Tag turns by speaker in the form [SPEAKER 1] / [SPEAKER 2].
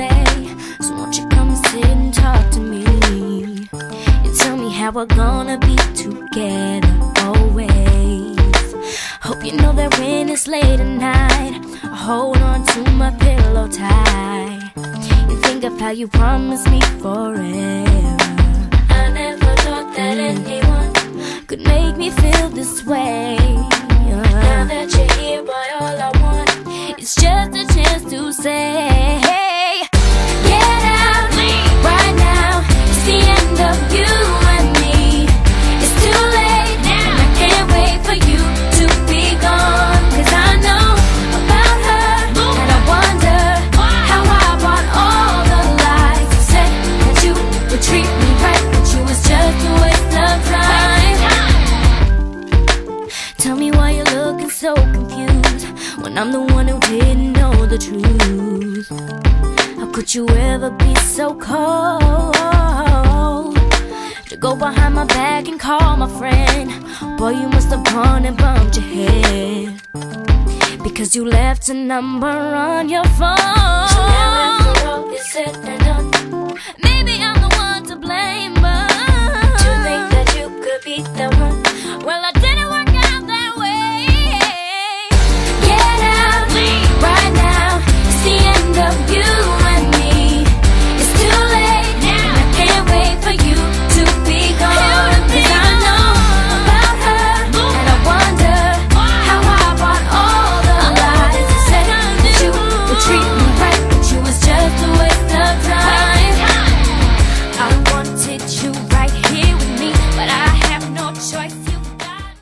[SPEAKER 1] babe. So won't you come and sit and talk to me? And tell me how we're gonna be together always. Hope you know that when it's late at night, I hold on to my pillow tight and think of how you promised me forever. I never thought that anyone could make me feel this way. Now that you're here, boy, all I want is just a chance to say, get out right now. It's the end of you and me. It's too late now. I can't wait for you to be gone. 'Cause I know about her, and I wonder how I bought all the lies. You said that you would treat me right, but you was just a waste of time. Tell me why you're looking so confused when I'm the one who didn't know the truth. How could you ever be so cold to go behind my back and call my friend? Boy, you must have gone and bumped your head because you left a number on your phone.